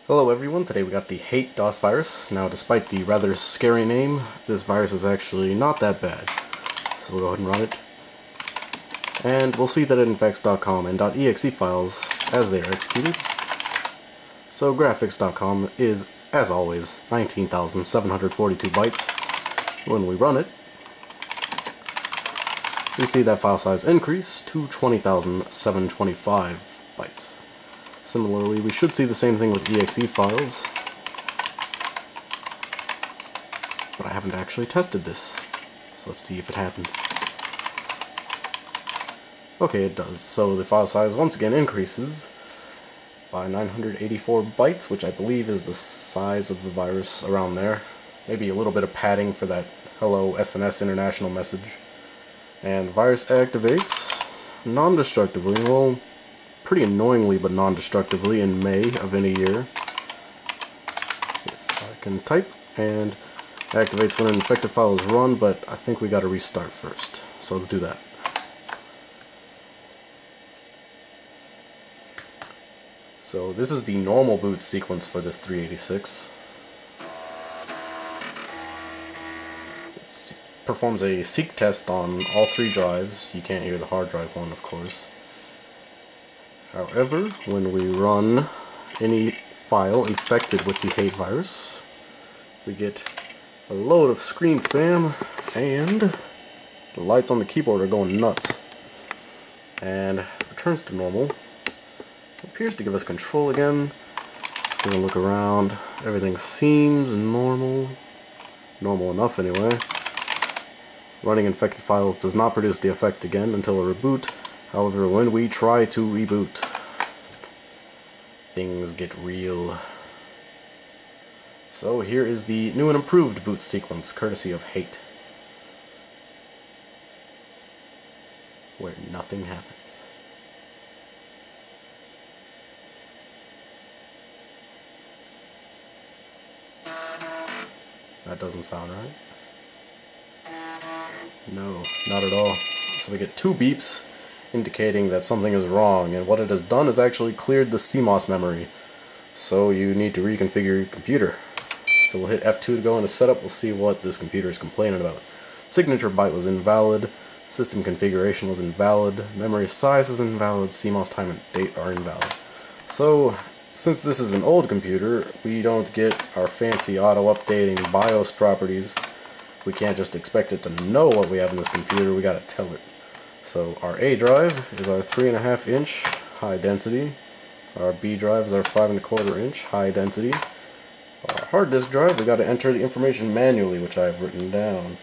Hello everyone, today we got the Hate DOS virus. Now despite the rather scary name, this virus is actually not that bad. So we'll go ahead and run it. And we'll see that it infects .com and .exe files as they are executed. So graphics.com is, as always, 19,742 bytes. When we run it, we see that file size increase to 20,725 bytes. Similarly, we should see the same thing with exe files, but I haven't actually tested this, so let's see if it happens. Okay, it does. So the file size once again increases by 984 bytes, which I believe is the size of the virus around there. Maybe a little bit of padding for that hello SNS international message. And virus activates non-destructively, well, pretty annoyingly but non-destructively in May of any year. If I can type, and activates when an infected file is run, but I think we gotta restart first. So let's do that. So this is the normal boot sequence for this 386. It performs a seek test on all three drives. You can't hear the hard drive one, of course. However, when we run any file infected with the hate virus, we get a load of screen spam, and the lights on the keyboard are going nuts. And returns to normal. It appears to give us control again. We're gonna look around. Everything seems normal. Normal enough anyway. Running infected files does not produce the effect again until a reboot. However, when we try to reboot, things get real. So here is the new and improved boot sequence, courtesy of Hate, where nothing happens. That doesn't sound right. No, not at all. So we get two beeps indicating that something is wrong, and what it has done is actually cleared the CMOS memory. So you need to reconfigure your computer. So we'll hit F2 to go into setup. We'll see what this computer is complaining about. Signature byte was invalid, system configuration was invalid, memory size is invalid, CMOS time and date are invalid. So since this is an old computer, we don't get our fancy auto-updating BIOS properties. We can't just expect it to know what we have in this computer, we gotta tell it. So our A drive is our 3.5 inch high density. Our B drive is our 5.25 inch high density. Our hard disk drive, we got to enter the information manually, which I've written down.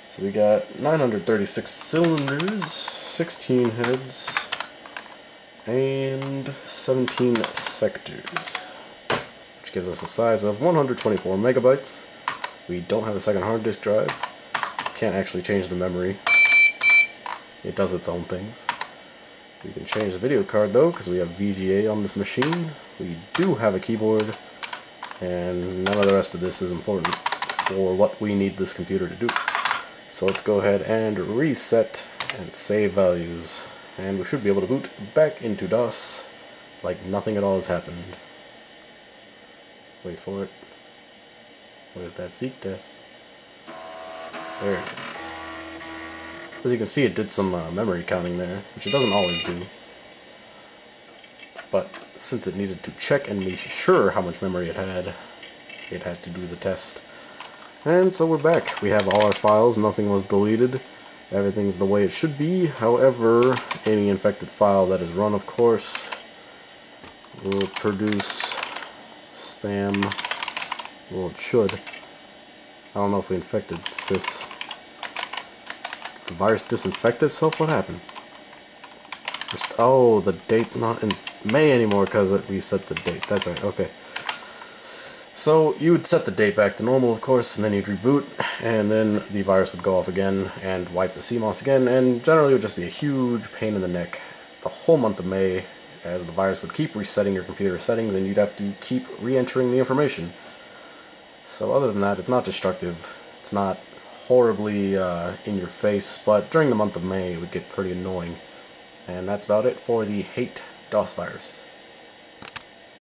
So we got 936 cylinders, 16 heads, and 17 sectors, which gives us a size of 124 megabytes. We don't have a second hard disk drive. Can't actually change the memory. It does its own things. We can change the video card though, because we have VGA on this machine. We do have a keyboard, and none of the rest of this is important for what we need this computer to do. So let's go ahead and reset and save values, and we should be able to boot back into DOS like nothing at all has happened. Wait for it. Where's that seek test? There it is. As you can see, it did some memory counting there, which it doesn't always do. But since it needed to check and be sure how much memory it had to do the test. And so we're back. We have all our files, nothing was deleted. Everything's the way it should be. However, any infected file that is run, of course, will produce spam. Well, it should. I don't know if we infected sys. The virus disinfect itself? What happened? Oh, the date's not in May anymore because it reset the date. That's right, okay. So you would set the date back to normal, of course, and then you'd reboot, and then the virus would go off again and wipe the CMOS again, and generally it would just be a huge pain in the neck the whole month of May, as the virus would keep resetting your computer settings and you'd have to keep re-entering the information. So other than that, it's not destructive. It's not horribly in your face, but during the month of May it would get pretty annoying. And that's about it for the Hate DOS virus.